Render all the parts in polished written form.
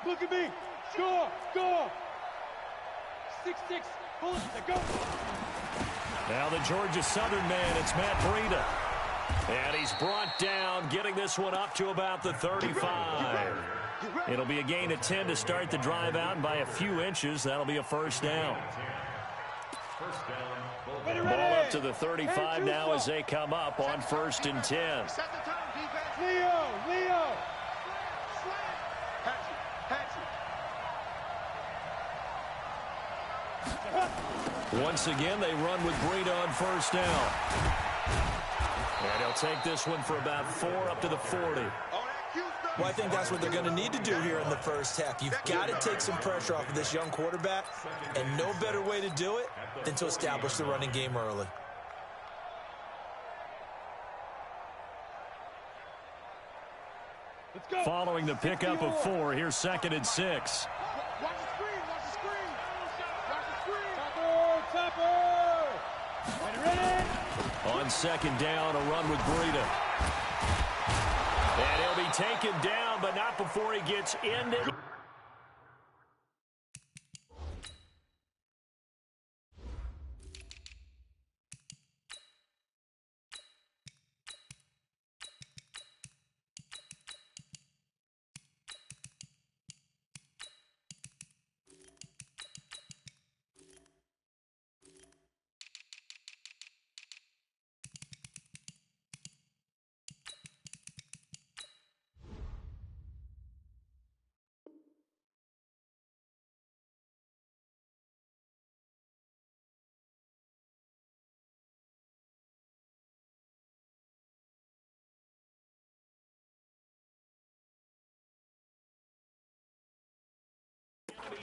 Look at me. Score. 6-6. Bullets. Go. Now the Georgia Southern man, it's Matt Breida. And he's brought down, getting this one up to about the 35. It'll be a gain of 10 to start the drive out, and by a few inches, that'll be a first down. Ball up to the 35 now as they come up on 1st and 10. Leo. Once again, they run with Breida on 1st down. And he'll take this one for about 4 up to the 40. Well, I think that's what they're going to need to do here in the first half. You've got to take some pressure off of this young quarterback, and no better way to do it than to establish the running game early. Let's go. Following the pickup of 4, here's 2nd and 6. Watch the screen. Topper. Ready. On 2nd down, a run with Breida. And he'll be taken down, but not before he gets into.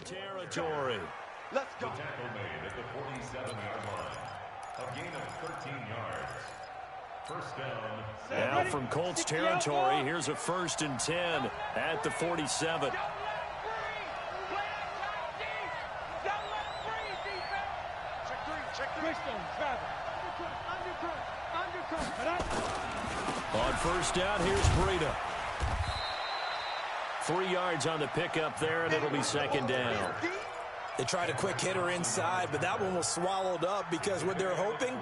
Territory. Let's go. The tackle made at the 47-yard line. A gain of 13 yards. First down. Now from Colts territory, here's a 1st and 10 at the 47. On 1st down, here's Breida. 3 yards on the pickup there, and it'll be 2nd down. They tried a quick hitter inside, but that one was swallowed up because what they're hoping,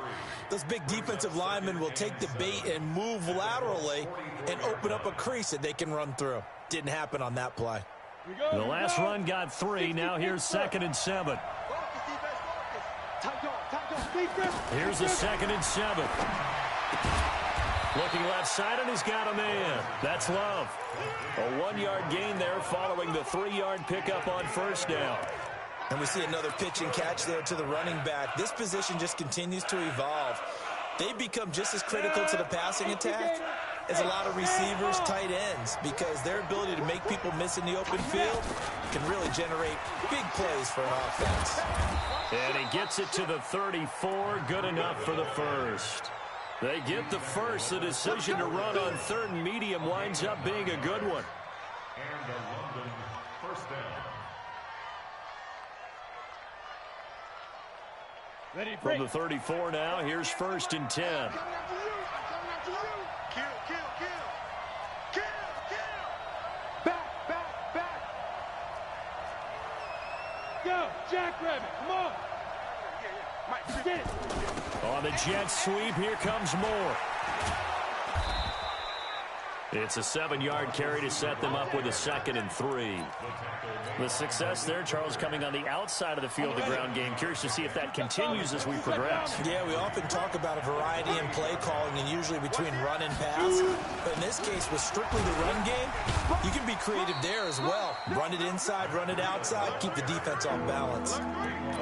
those big defensive linemen will take the bait and move laterally and open up a crease that they can run through. Didn't happen on that play. The last run got 3. Now here's 2nd and 7. Here's the 2nd and 7. Looking left side, and he's got a man. That's Love. A 1-yard gain there following the 3-yard pickup on 1st down. And we see another pitch and catch there to the running back. This position just continues to evolve. They become just as critical to the passing attack as a lot of receivers, tight ends, because their ability to make people miss in the open field can really generate big plays for an offense. And he gets it to the 34. Good enough for the first. They get the first. The decision to run on 3rd and medium winds up being a good one. And the London first down. From the 34 now, here's 1st and 10. Back. Go, Jackrabbit, come on. Get it. On the jet sweep, here comes Moore. It's a 7-yard carry to set them up with a 2nd and 3. The success there, Charles, coming on the outside of the field, the ground game. Curious to see if that continues as we progress. Yeah, we often talk about a variety in play calling and usually between run and pass. But in this case, with strictly the run game, you can be creative there as well. Run it inside, run it outside, keep the defense off balance.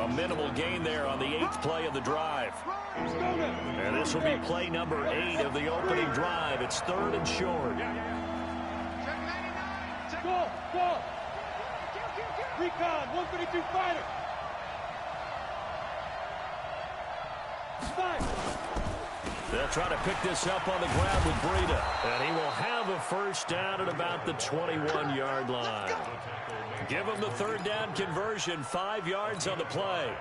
A minimal gain there on the 8th play of the drive. And this will be play number 8 of the opening drive. It's 3rd and short. Go. Recon, 132 fighter. They'll try to pick this up on the ground with Breida. And he will have a first down at about the 21-yard line. Give him the 3rd down conversion, 5 yards on the play.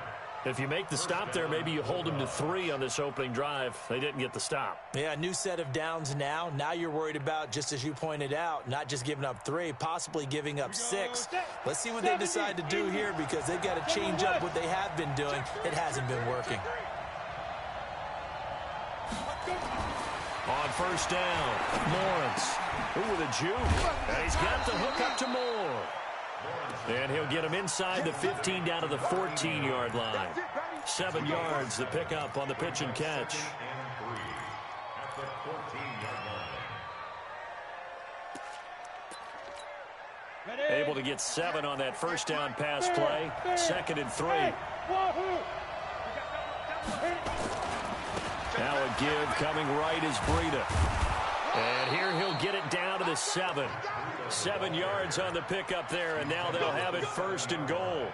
If you make the stop there, maybe you hold them to 3 on this opening drive. They didn't get the stop. Yeah, new set of downs now. Now you're worried about, just as you pointed out, not just giving up 3, possibly giving up 6. Let's see what they decide to do here, because they've got to change up what they have been doing. It hasn't been working. On first down, Lawrence. Ooh, with a juke. And he's got the hook up to Moore. And he'll get him inside the 15 down to the 14-yard line. 7 yards, the pickup on the pitch and catch. Able to get 7 on that first down pass play. 2nd and 3. Now a give coming right is Breida. And here he'll get it down to the 7. 7 yards on the pickup there, and now they'll have it 1st and goal.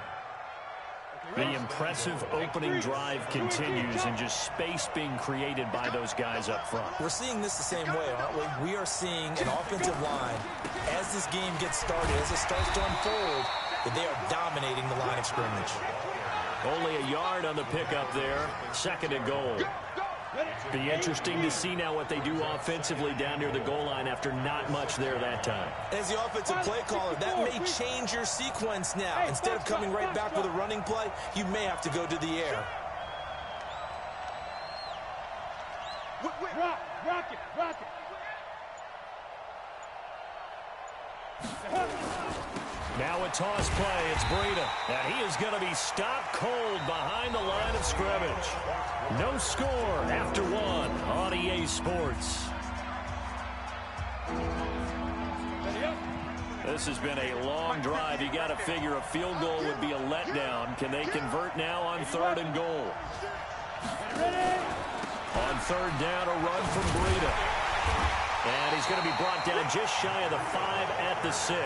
The impressive opening drive continues, and just space being created by those guys up front. We're seeing this the same way, aren't we? We are seeing an offensive line, as this game gets started, as it starts to unfold, that they are dominating the line of scrimmage. Only a yard on the pickup there. 2nd and goal. Be interesting to see now what they do offensively down near the goal line after not much there that time. As the offensive play caller, that may change your sequence now. Instead of coming right back with a running play, you may have to go to the air. Rock it. Now a toss play. It's Breida. And he is going to be stopped cold behind the line of scrimmage. No score after 1 on EA Sports. This has been a long drive. You got to figure a field goal would be a letdown. Can they convert now on 3rd and goal? On 3rd down, a run from Breida. And he's going to be brought down just shy of the 5 at the 6.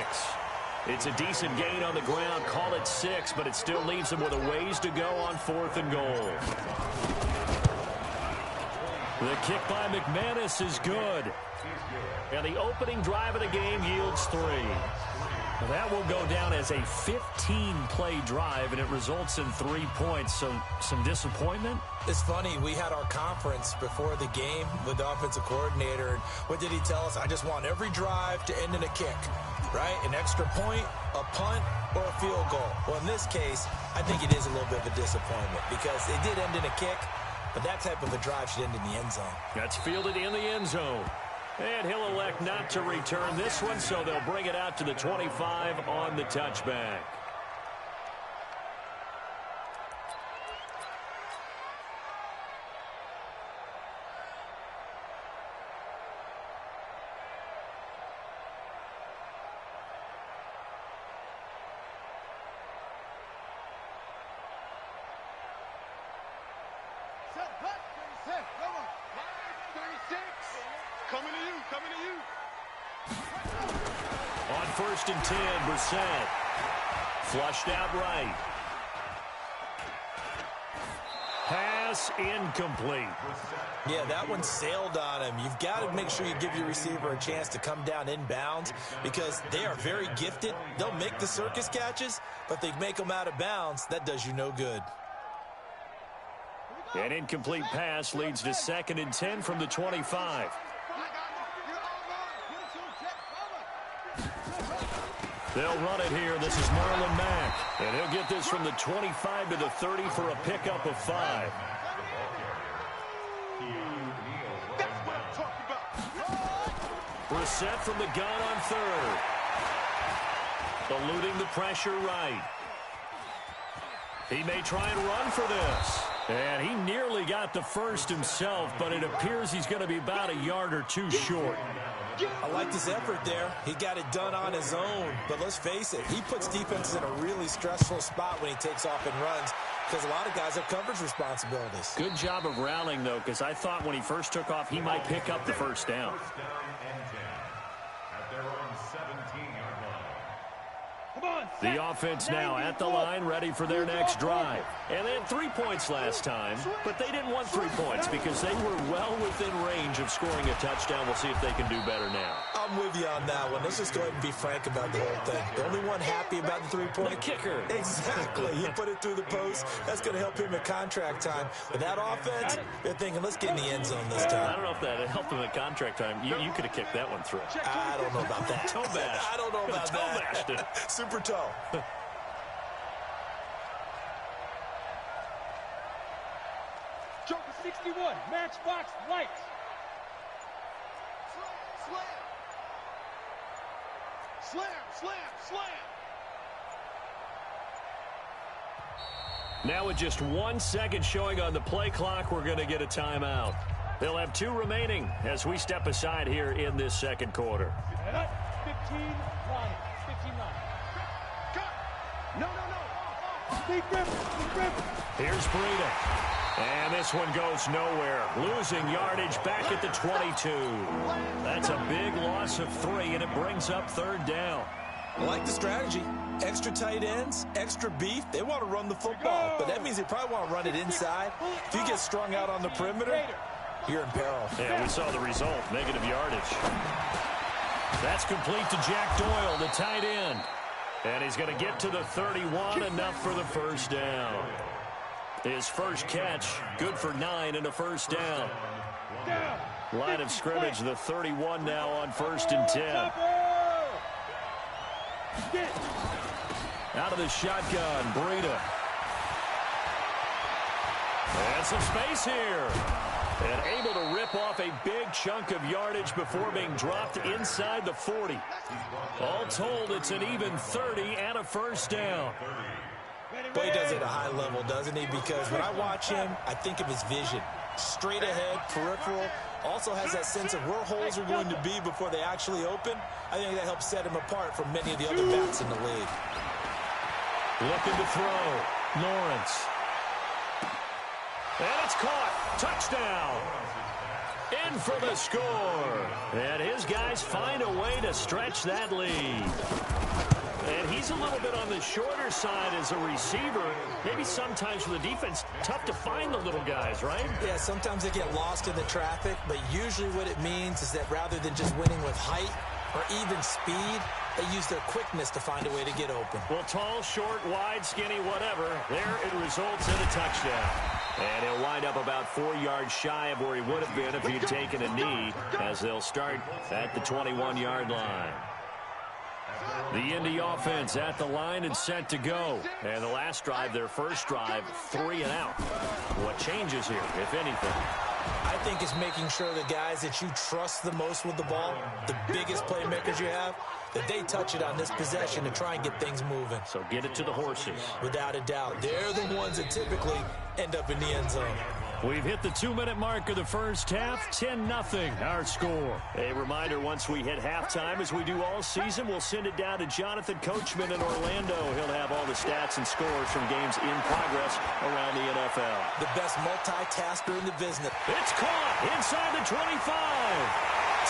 It's a decent gain on the ground. Call it 6, but it still leaves them with a ways to go on 4th and goal. The kick by McManus is good. And the opening drive of the game yields 3. That will go down as a 15-play drive, and it results in 3 points. So some disappointment? It's funny, we had our conference before the game with the offensive coordinator, and what did he tell us? I just want every drive to end in a kick, right? An extra point, a punt, or a field goal. Well, in this case, I think it is a little bit of a disappointment because it did end in a kick, but that type of a drive should end in the end zone. That's fielded in the end zone. And he'll elect not to return this one, so they'll bring it out to the 25 on the touchback. On 1st and 10, Brissett. Flushed out right. Pass incomplete. Yeah, that one sailed on him. You've got to make sure you give your receiver a chance to come down inbounds because they are very gifted. They'll make the circus catches, but they make them out of bounds. That does you no good. An incomplete pass leads to 2nd and 10 from the 25. They'll run it here. This is Marlon Mack. And he'll get this from the 25 to the 30 for a pickup of 5. Brissett from the gun on 3rd. Eluding the pressure right. He may try and run for this. And he nearly got the first himself, but it appears he's going to be about a yard or 2 short. I like this effort there. He got it done on his own. But let's face it, he puts defenses in a really stressful spot when he takes off and runs because a lot of guys have coverage responsibilities. Good job of rallying, though, because I thought when he first took off, he might pick up the first down. The offense now at the line, ready for their next drive. And they had 3 points last time, but they didn't want 3 points because they were well within range of scoring a touchdown. We'll see if they can do better now. I'm with you on that one. Let's just go ahead and be frank about the whole thing. The only one unhappy about the three-point. The kicker. Exactly. He put it through the post. That's going to help him at contract time. With that offense, they're thinking, let's get in the end zone this time. I don't know if that helped him at contract time. You could have kicked that one through. I don't know about that. Toe bash. I don't know about toe that. Bashed it. Super toe. Joker 61, Matchbox Lights. Slam, slam. Slam, slam, slam. Now with just 1 second showing on the play clock, we're going to get a timeout. They'll have 2 remaining as we step aside here in this second quarter. 15 line. 15 line. Cut. No. Stay grip. Here's Breida. And this one goes nowhere. Losing yardage back at the 22. That's a big loss of 3, and it brings up 3rd down. I like the strategy. Extra tight ends, extra beef. They want to run the football, but that means they probably want to run it inside. If you get strung out on the perimeter, you're in peril. Yeah, we saw the result, negative yardage. That's complete to Jack Doyle, the tight end. And he's going to get to the 31, enough for the first down. His first catch, good for 9 and a first down. Line of scrimmage, the 31 now on 1st and 10. Out of the shotgun, Breida. And some space here. And able to rip off a big chunk of yardage before being dropped inside the 40. All told, it's an even 30 and a first down. Boy, he does it at a high level, doesn't he? Because when I watch him, I think of his vision. Straight ahead, peripheral. Also has that sense of where holes are going to be before they actually open. I think that helps set him apart from many of the other backs in the league. Looking to throw. Lawrence. And it's caught. Touchdown. In for the score. And his guys find a way to stretch that lead. And he's a little bit on the shorter side as a receiver. Maybe sometimes for the defense, tough to find the little guys, right? Yeah, sometimes they get lost in the traffic, but usually what it means is that rather than just winning with height or even speed, they use their quickness to find a way to get open. Well, tall, short, wide, skinny, whatever, there it results in a touchdown. And he'll wind up about 4 yards shy of where he would have been if he'd taken a knee, as they'll start at the 21-yard line. The Indy offense at the line and set to go. And the last drive, their first drive, 3 and out. What changes here, if anything? I think it's making sure the guys that you trust the most with the ball, the biggest playmakers you have, that they touch it on this possession to try and get things moving. So get it to the horses. Without a doubt. They're the ones that typically end up in the end zone. We've hit the 2-minute mark of the first half, 10-0 our score. A reminder, once we hit halftime, as we do all season, we'll send it down to Jonathan Coachman in Orlando. He'll have all the stats and scores from games in progress around the NFL. The best multitasker in the business. It's caught inside the 25.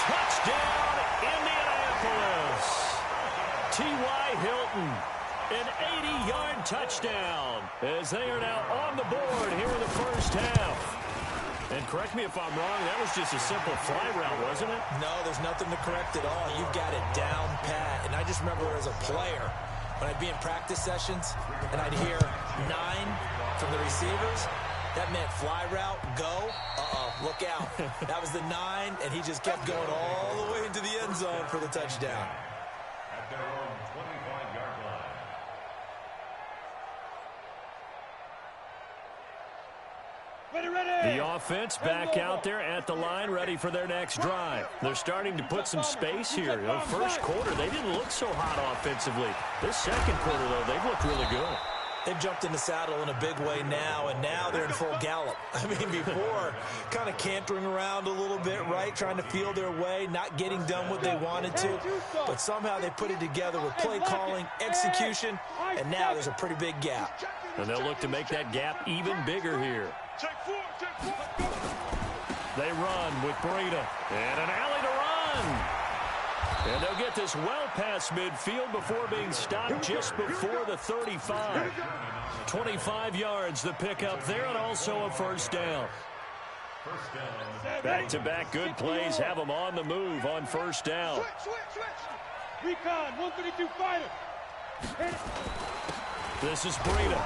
Touchdown, Indianapolis. T.Y. Hilton. An 80-yard touchdown as they are now on the board here in the first half. And correct me if I'm wrong, that was just a simple fly route, wasn't it? No, there's nothing to correct at all. You've got it down pat. And I just remember as a player, when I'd be in practice sessions and I'd hear 9 from the receivers, that meant fly route, go, look out. That was the 9, and he just kept going all the way into the end zone for the touchdown. At their own 25-yard line. The offense back out there at the line, ready for their next drive. They're starting to put some space here. The first quarter, they didn't look so hot offensively. This second quarter, though, they've looked really good. They've jumped in the saddle in a big way now, and now they're in full gallop. I mean, before, kind of cantering around a little bit, right, trying to feel their way, not getting done what they wanted to. But somehow they put it together with play calling, execution, and now there's a pretty big gap. And they'll look to make that gap even bigger here. They run with Breida. And an alley to run. And they'll get this well past midfield before being stopped just before the 35. 25 yards the pickup there, and also a first down. Back-to-back good plays have them on the move on first down. Recon, 132 fighter. This is Breida.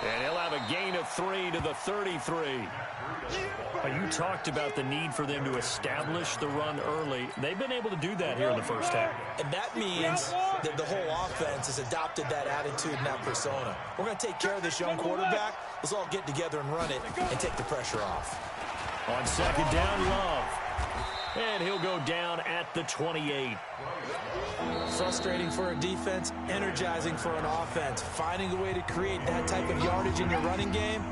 And he'll have a gain of 3 to the 33. You talked about the need for them to establish the run early. They've been able to do that here in the first half. And that means that the whole offense has adopted that attitude and that persona. We're going to take care of this young quarterback. Let's all get together and run it and take the pressure off. On second down, Love. And he'll go down at the 28. Frustrating for a defense, energizing for an offense. Finding a way to create that type of yardage in your running game,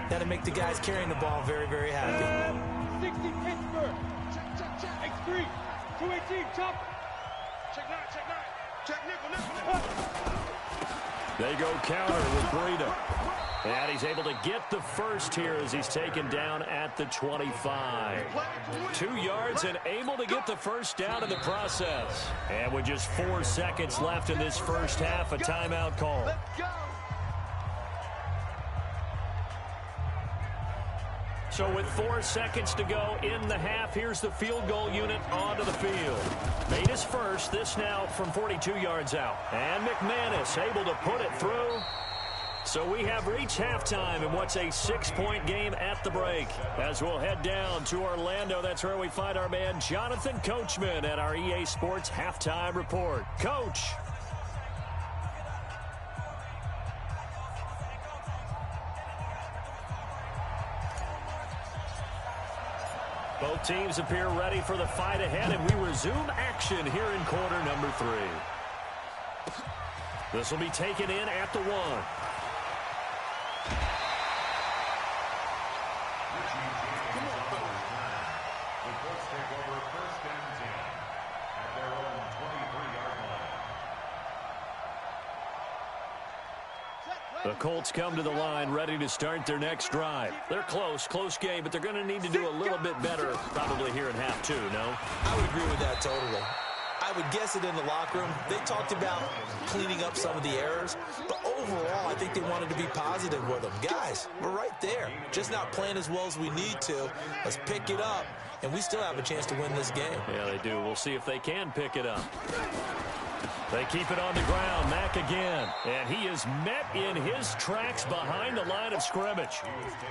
that'll make the guys carrying the ball very, very happy. 60 Pittsburgh. Check. X3. 218. Chop. Check 9. Check nickel. They go counter with Breida. And he's able to get the first here as he's taken down at the 25. 2 yards and able to get the first down in the process. And with just 4 seconds left in this first half, a timeout call. So with 4 seconds to go in the half, here's the field goal unit onto the field. Made his first, this now from 42 yards out. And McManus able to put it through. So we have reached halftime in what's a 6-point game at the break. As we'll head down to Orlando, that's where we find our man Jonathan Coachman at our EA Sports Halftime Report. Coach. Both teams appear ready for the fight ahead, and we resume action here in quarter number 3. This will be taken in at the 1. The Colts come to the line ready to start their next drive. They're close game, but they're going to need to do a little bit better probably here in half 2, no? I would agree with that totally. I would guess it in the locker room. They talked about cleaning up some of the errors, but overall, I think they wanted to be positive with them. Guys, we're right there. Just not playing as well as we need to. Let's pick it up, and we still have a chance to win this game. Yeah, they do. We'll see if they can pick it up. They keep it on the ground. Mack again. And he is met in his tracks behind the line of scrimmage.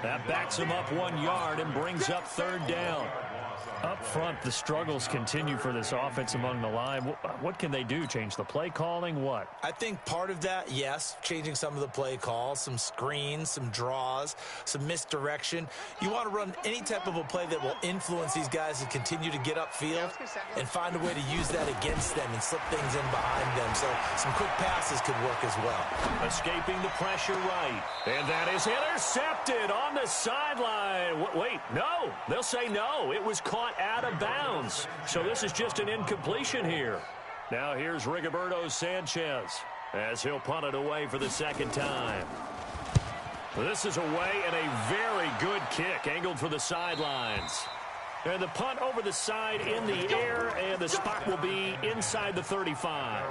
That backs him up 1 yard and brings up 3rd down. Up front, the struggles continue for this offense among the line. What can they do? Change the play calling? What? I think part of that, yes, changing some of the play calls, some screens, some draws, some misdirection. You want to run any type of a play that will influence these guys to continue to get upfield and find a way to use that against them and slip things in behind them. So some quick passes could work as well. Escaping the pressure right. And that is intercepted on the sideline. Wait, no. They'll say no. It was caught out of bounds. So this is just an incompletion here. Now here's Rigoberto Sanchez as he'll punt it away for the 2nd time. This is away and a very good kick angled for the sidelines. And the punt over the side in the air, and the spot will be inside the 35.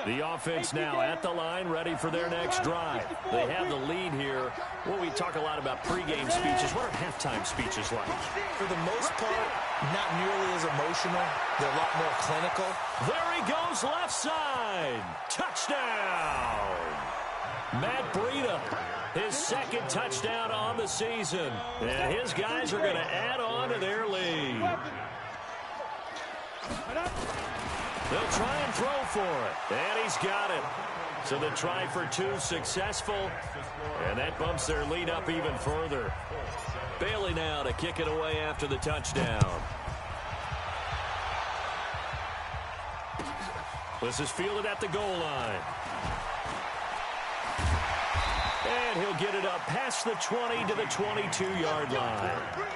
The offense now at the line, ready for their next drive. They have the lead here. Well, we talk a lot about pregame speeches. What are halftime speeches like? For the most part, not nearly as emotional. They're a lot more clinical. There he goes, left side. Touchdown. Matt Breida, his 2nd touchdown on the season. And his guys are going to add on to their lead. They'll try and throw for it. And he's got it. So the try for 2 successful. And that bumps their lead up even further. Bailey now to kick it away after the touchdown. This is fielded at the goal line. And he'll get it up past the 20 to the 22-yard line.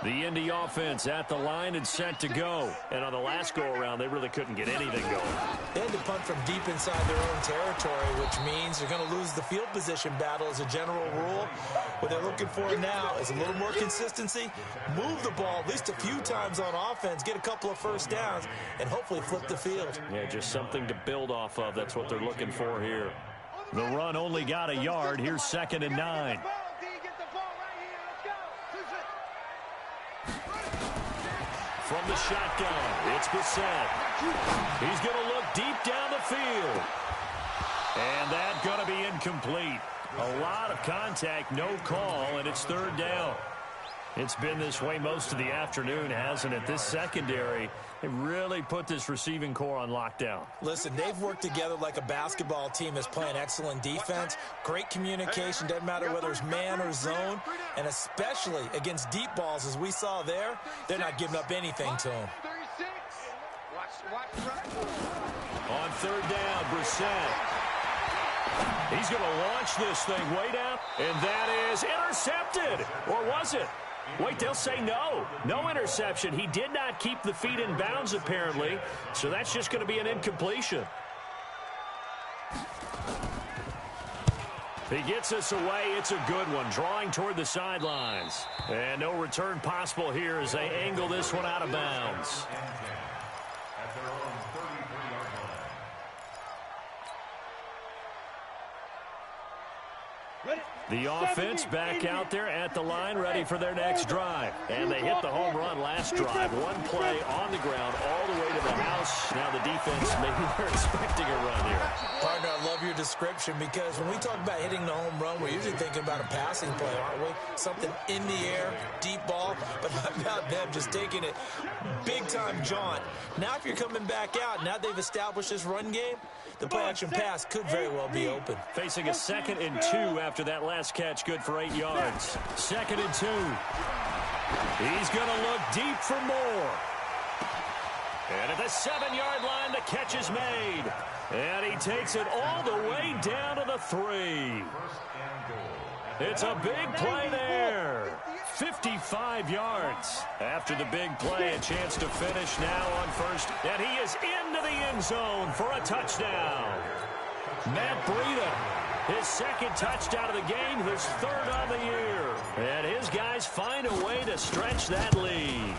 The Indy offense at the line and set to go. And on the last go-around, they really couldn't get anything going. They had to punt from deep inside their own territory, which means they're going to lose the field position battle as a general rule. What they're looking for now is a little more consistency, move the ball at least a few times on offense, get a couple of first downs, and hopefully flip the field. Yeah, just something to build off of. That's what they're looking for here. The run only got a yard. Here's 2nd and 9. From the shotgun, it's Brissett. He's going to look deep down the field. And that's going to be incomplete. A lot of contact, no call, and it's 3rd down. It's been this way most of the afternoon, hasn't it? This secondary, they really put this receiving core on lockdown. Listen, they've worked together like a basketball team is playing excellent defense. Great communication, doesn't matter whether it's man or zone. And especially against deep balls, as we saw there, they're not giving up anything to them. On 3rd down, Brissett. He's going to launch this thing way down, and that is intercepted. Or was it? Wait, they'll say no. No interception. He did not keep the feet in bounds, apparently, so that's just going to be an incompletion. He gets us away. It's a good one, drawing toward the sidelines. And no return possible here as they angle this one out of bounds. At their own 33-yard line. The offense back out there at the line, ready for their next drive. And they hit the home run last drive. One play on the ground all the way to the house. Now the defense, maybe they're expecting a run here. Partner, I love your description because when we talk about hitting the home run, we're usually thinking about a passing play, aren't we? Something in the air, deep ball. But how about them just taking it big-time jaunt? Now if you're coming back out, now they've established this run game, the play-action pass could very well be open. Facing a 2nd and 2 after that last catch, good for 8 yards. 2nd and 2. He's going to look deep for more. And at the 7-yard line, the catch is made. And he takes it all the way down to the 3. It's a big play there. 55 yards. After the big play, a chance to finish now on first. And he is into the end zone for a touchdown. Matt Breida, his 2nd touchdown of the game, his 3rd on the year. And his guys find a way to stretch that lead.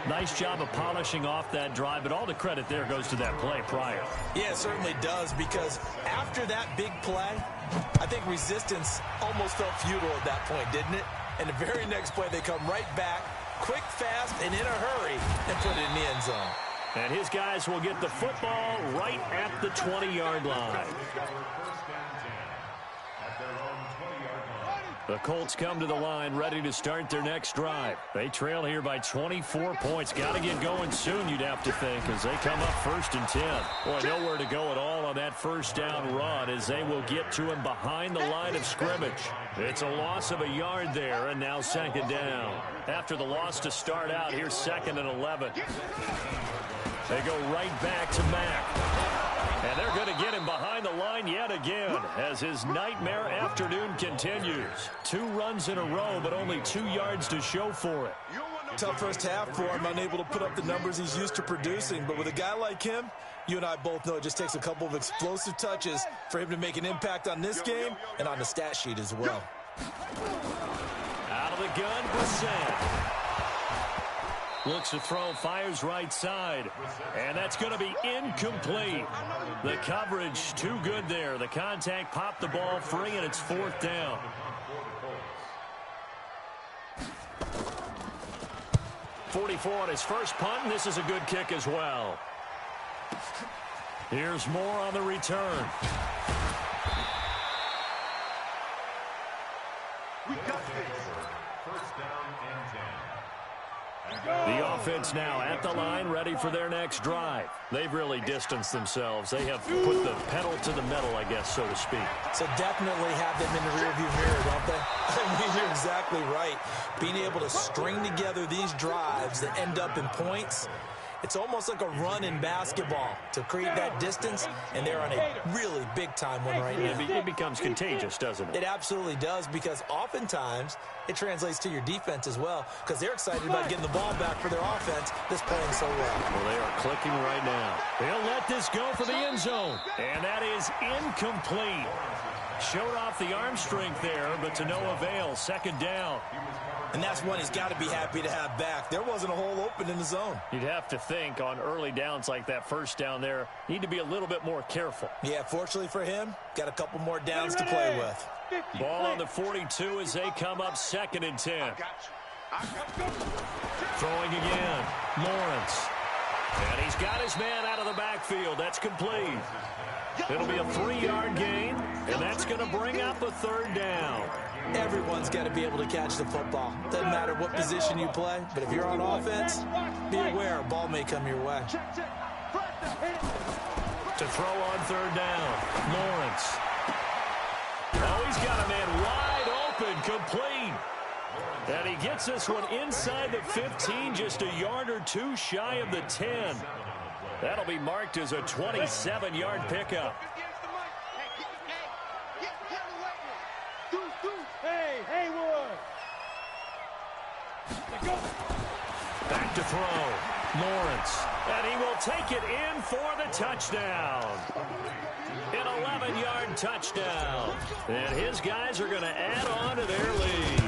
Nice job of polishing off that drive, but all the credit there goes to that play prior. Yeah, it certainly does, because after that big play, I think resistance almost felt futile at that point, didn't it? And the very next play, they come right back, quick, fast, and in a hurry, and put it in the end zone. And his guys will get the football right at the 20-yard line. The Colts come to the line, ready to start their next drive. They trail here by 24 points. Got to get going soon, you'd have to think, as they come up 1st and 10. Boy, nowhere to go at all on that 1st down run as they will get to him behind the line of scrimmage. It's a loss of a yard there, and now 2nd down. After the loss to start out, here's 2nd and 11. They go right back to Mack. And they're going to get him behind the line yet again as his nightmare afternoon continues. 2 runs in a row, but only 2 yards to show for it. Tough first half for him, unable to put up the numbers he's used to producing. But with a guy like him, you and I both know it just takes a couple of explosive touches for him to make an impact on this game and on the stat sheet as well. Out of the gun, Brissett. Looks to throw, fires right side. And that's going to be incomplete. The coverage too good there. The contact popped the ball free, and it's 4th down. .44 on his first punt, and this is a good kick as well. Here's more on the return. We got this. First down and 10. The offense now at the line, ready for their next drive. They've really distanced themselves. They have put the pedal to the metal, I guess, so to speak. So definitely have them in the rearview mirror, don't they? I mean, you're exactly right. Being able to string together these drives that end up in points, it's almost like a run in basketball to create that distance, and they're on a really big-time one right now. It becomes contagious, doesn't it? It absolutely does, because oftentimes it translates to your defense as well because they're excited about getting the ball back for their offense that's playing so well. Well, they are clicking right now. They'll let this go for the end zone. And that is incomplete. Showed off the arm strength there, but to no avail. Second down. And that's one he's got to be happy to have back. There wasn't a hole open in the zone. You'd have to think on early downs like that first down there, need to be a little bit more careful. Yeah, fortunately for him, got a couple more downs to play with. Ball on the 42 as they come up 2nd and 10. Throwing again. Lawrence. And he's got his man out of the backfield. That's complete. It'll be a 3-yard gain, and that's going to bring up a 3rd down. Everyone's got to be able to catch the football. Doesn't matter what position you play, but if you're on offense, be aware a ball may come your way. To throw on 3rd down, Lawrence. Oh, he's got a man wide open, complete. And he gets this one inside the 15, just a yard or two shy of the 10. That'll be marked as a 27-yard pickup. Back to throw. Lawrence. And he will take it in for the touchdown. An 11-yard touchdown. And his guys are going to add on to their lead.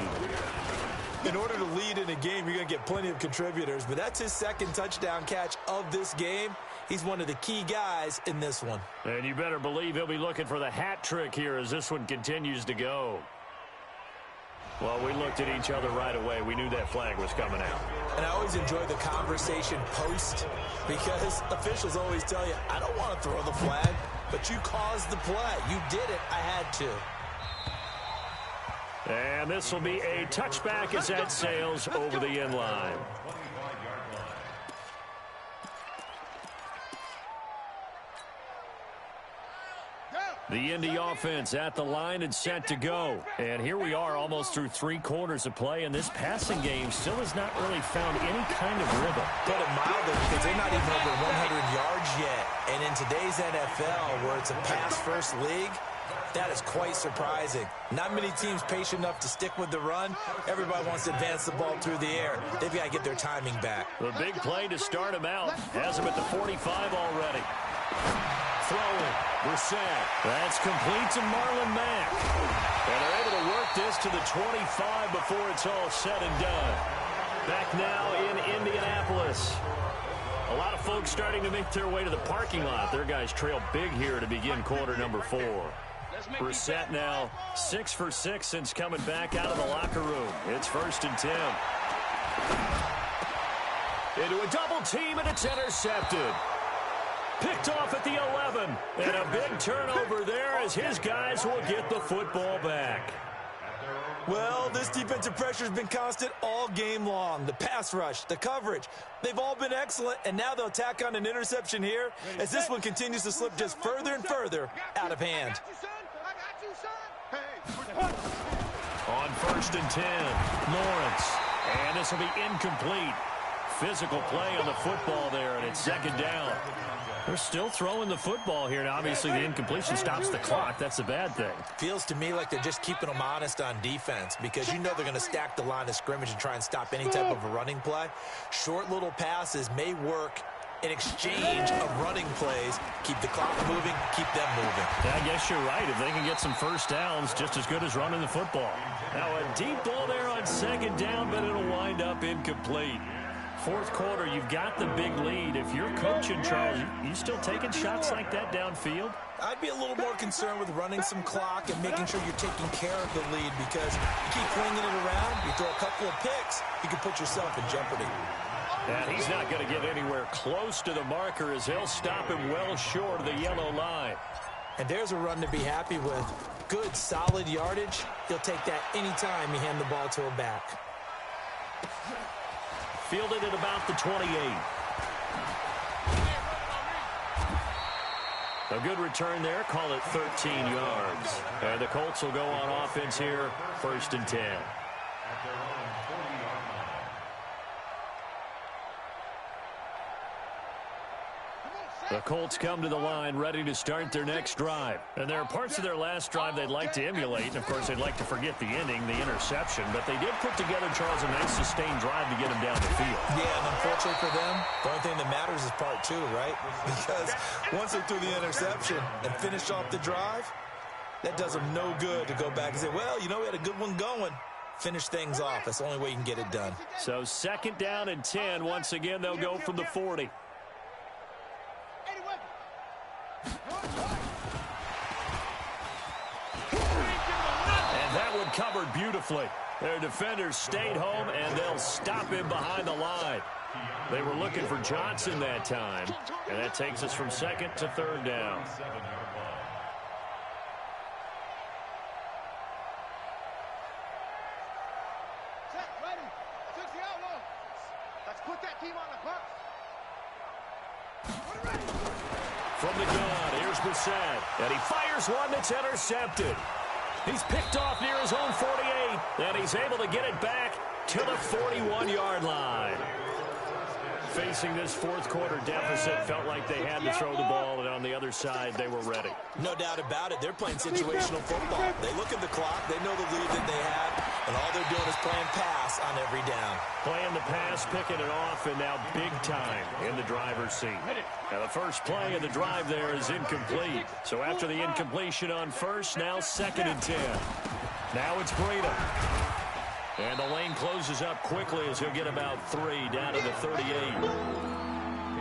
In order to lead in a game, you're going to get plenty of contributors, but that's his 2nd touchdown catch of this game. He's one of the key guys in this one. And you better believe he'll be looking for the hat trick here as this one continues to go. Well, we looked at each other right away. We knew that flag was coming out. And I always enjoy the conversation post because officials always tell you, I don't want to throw the flag, but you caused the play. You did it. I had to. And this will be a touchback as that sails over the end line. The Indy offense at the line and set to go. And here we are almost through 3 quarters of play, and this passing game still has not really found any kind of rhythm. Put it mildly, because they're not even over 100 yards yet. And in today's NFL, where it's a pass-first league, that is quite surprising. Not many teams patient enough to stick with the run. Everybody wants to advance the ball through the air. They've got to get their timing back. The big play to start him out. Has him at the 45 already. Throwing. Brissett. That's complete to Marlon Mack. And they're able to work this to the 25 before it's all said and done. Back now in Indianapolis. A lot of folks starting to make their way to the parking lot. Their guys trail big here to begin quarter number 4. Brissett now 6 for 6 since coming back out of the locker room. It's 1st and 10. Into a double team, and it's intercepted. Picked off at the 11. And a big turnover there as his guys will get the football back. Well, this defensive pressure has been constant all game long. The pass rush, the coverage, they've all been excellent, and now they'll tack on an interception here as this one continues to slip just further and further out of hand. On 1st and 10, Lawrence. And this will be incomplete. Physical play on the football there, and it's 2nd down. They're still throwing the football here, and obviously the incompletion stops the clock. That's a bad thing. Feels to me like they're just keeping them honest on defense because you know they're going to stack the line of scrimmage and try and stop any type of a running play. Short little passes may work in exchange of running plays. Keep the clock moving, keep them moving. Yeah, I guess you're right. If they can get some first downs, just as good as running the football. Now a deep ball there on 2nd down, but it'll wind up incomplete. 4th quarter, you've got the big lead. If you're coaching, Charles, you still taking shots like that downfield? I'd be a little more concerned with running some clock and making sure you're taking care of the lead because you keep flinging it around, you throw a couple of picks, you can put yourself in jeopardy. And he's not going to get anywhere close to the marker as he'll stop him well short of the yellow line. And there's a run to be happy with. Good, solid yardage. He'll take that anytime you hand the ball to a back. Fielded at about the 28. A good return there. Call it 13 yards. And the Colts will go on offense here. 1st and 10. The Colts come to the line ready to start their next drive. And there are parts of their last drive they'd like to emulate. And, of course, they'd like to forget the ending, the interception. But they did put together, Charles, a nice sustained drive to get them down the field. Yeah, and unfortunately for them, the only thing that matters is part two, right? Because once they threw the interception and finished off the drive, that does them no good to go back and say, well, you know, we had a good one going. Finish things off. That's the only way you can get it done. So 2nd down and 10. Once again, they'll go from the 40. And that one covered beautifully. Their defenders stayed home, and they'll stop him behind the line. They were looking for Johnson that time, and that takes us from 2nd to 3rd down. Put that team on the bus. From the gun, here's Brissett, and he fires one that's intercepted. He's picked off near his own 48, and he's able to get it back to the 41-yard line. Facing this fourth quarter deficit, felt like they had to throw the ball, and on the other side, they were ready. No doubt about it. They're playing situational football. They look at the clock. They know the lead that they have, and all they're doing is playing pass on every down. Playing the pass, picking it off, and now big time in the driver's seat. Now the first play of the drive there is incomplete. So after the incompletion on first, now 2nd and 10. Now it's Breida. And the lane closes up quickly as he'll get about 3 down to the 38.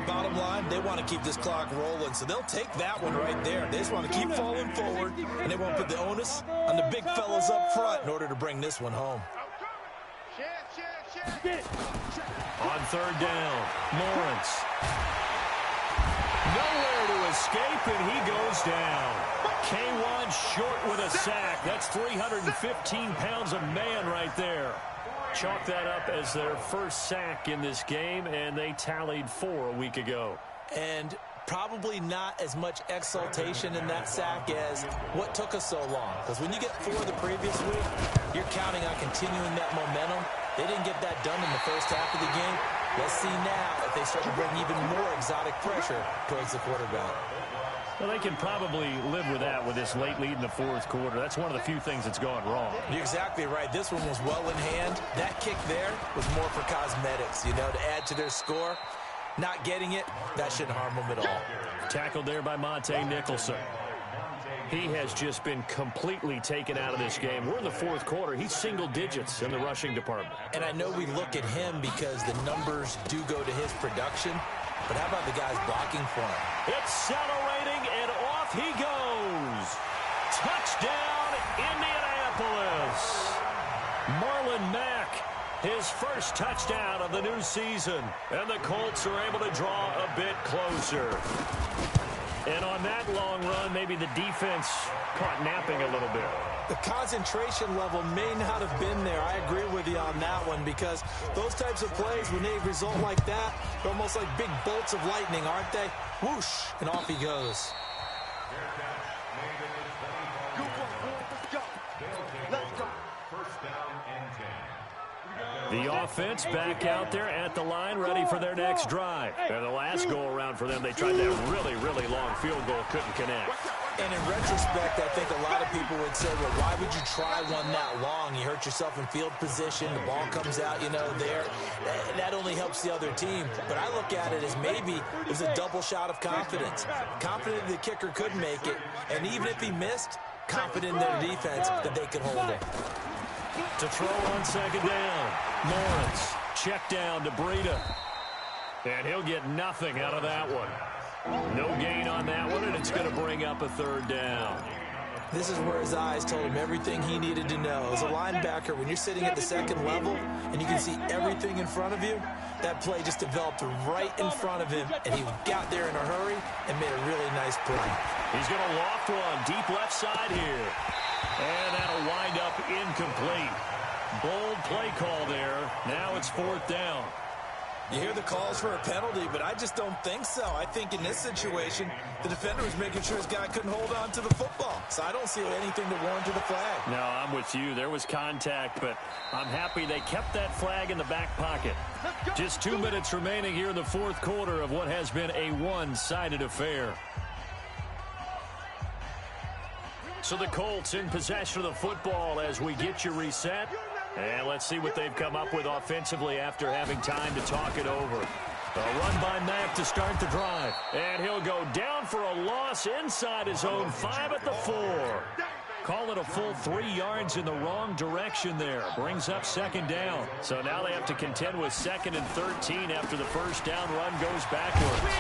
Bottom line, they want to keep this clock rolling, so they'll take that one right there. They just want to keep falling forward, and they want to put the onus on the big fellas up front in order to bring this one home. On 3rd down, Lawrence. Nowhere to escape, and he goes down. K1 short with a sack. That's 315 pounds of man right there. Chalk that up as their first sack in this game, and they tallied 4 a week ago. And probably not as much exultation in that sack as what took us so long. Because when you get 4 the previous week, you're counting on continuing that momentum. They didn't get that done in the first half of the game. Let's see now if they start to bring even more exotic pressure towards the quarterback. Well, they can probably live with that with this late lead in the fourth quarter. That's one of the few things that's gone wrong. You're exactly right. This one was well in hand. That kick there was more for cosmetics, you know, to add to their score. Not getting it, that shouldn't harm them at all. Tackled there by Monte Nicholson. He has just been completely taken out of this game. We're in the fourth quarter. He's single digits in the rushing department. And I know we look at him because the numbers do go to his production. But how about the guys blocking for him? Accelerating, and off he goes. Touchdown, Indianapolis. Marlon Mack, his first touchdown of the new season. And the Colts are able to draw a bit closer. And on that long run, maybe the defense caught napping a little bit. The concentration level may not have been there. I agree with you on that one because those types of plays, when they result like that, they're almost like big bolts of lightning, aren't they? Whoosh, and off he goes. The offense back out there at the line, ready for their next drive. And the last go-around for them, they tried that really, really long field goal, couldn't connect. And in retrospect, I think a lot of people would say, well, why would you try one that long? You hurt yourself in field position. The ball comes out, you know, there. That only helps the other team. But I look at it as maybe it was a double shot of confidence. Confident the kicker could make it. And even if he missed, confident in their defense that they could hold it. To throw on second down, Lawrence. Check down to Breida. And he'll get nothing out of that one. No gain on that one, and it's going to bring up a third down. This is where his eyes told him everything he needed to know. As a linebacker, when you're sitting at the second level and you can see everything in front of you, that play just developed right in front of him, and he got there in a hurry and made a really nice play. He's going to loft one deep left side here. And that'll wind up incomplete. Bold play call there. Now it's fourth down. You hear the calls for a penalty, but I just don't think so. I think in this situation, the defender was making sure his guy couldn't hold on to the football. So I don't see anything to warrant the flag. No, I'm with you. There was contact, but I'm happy they kept that flag in the back pocket. Just 2 minutes remaining here in the fourth quarter of what has been a one-sided affair. So the Colts in possession of the football as we get you reset. And let's see what they've come up with offensively after having time to talk it over. A run by Mack to start the drive. And he'll go down for a loss inside his own 5 at the 4. Call it a full 3 yards in the wrong direction there. Brings up second down. So now they have to contend with 2nd and 13 after the first down run goes backwards.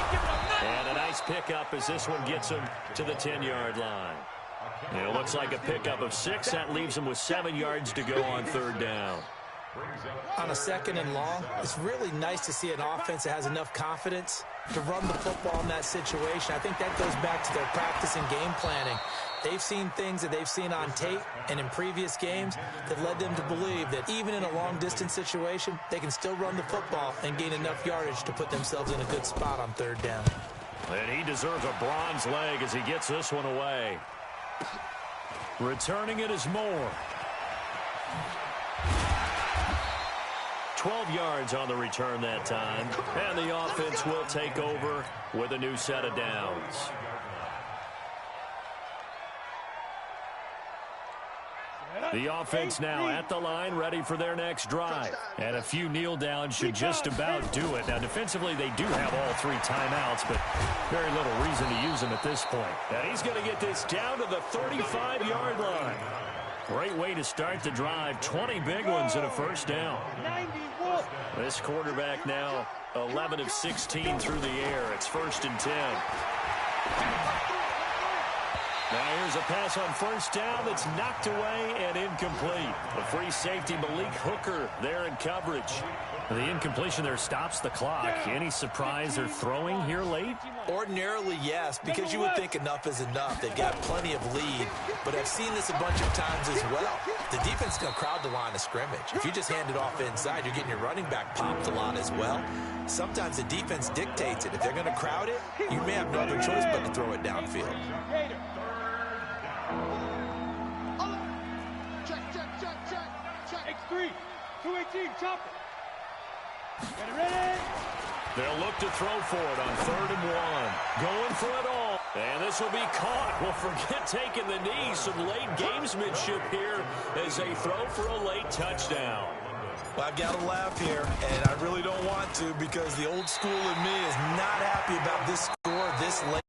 And a nice pickup as this one gets him to the 10-yard line. And it looks like a pickup of 6. That leaves him with 7 yards to go on third down. On a 2nd and long, it's really nice to see an offense that has enough confidence to run the football in that situation. I think that goes back to their practice and game planning. They've seen things that they've seen on tape and in previous games that led them to believe that even in a long-distance situation, they can still run the football and gain enough yardage to put themselves in a good spot on third down. And he deserves a bronze leg as he gets this one away. Returning it is Moore. 12 yards on the return that time. And the offense will take over with a new set of downs. The offense now at the line, ready for their next drive. And a few kneel downs should just about do it. Now, defensively, they do have all 3 timeouts, but very little reason to use them at this point. And he's going to get this down to the 35-yard line. Great way to start the drive. 20 big ones and a first down. This quarterback now 11 of 16 through the air. It's 1st and 10. Now here's a pass on first down that's knocked away and incomplete. The free safety, Malik Hooker, there in coverage. The incompletion there stops the clock. Any surprise they're throwing here late? Ordinarily, yes, because you would think enough is enough. They've got plenty of lead, but I've seen this a bunch of times as well. The defense is going to crowd the line of scrimmage. If you just hand it off inside, you're getting your running back popped a lot as well. Sometimes the defense dictates it. If they're going to crowd it, you may have no other choice but to throw it downfield. X3, 218, chop it. Get it ready. They'll look to throw for it on 3rd and 1. Going for it all. And this will be caught. Well, forget taking the knee. Some late gamesmanship here as they throw for a late touchdown. Well, I've got to laugh here, and I really don't want to because the old school in me is not happy about this score this late.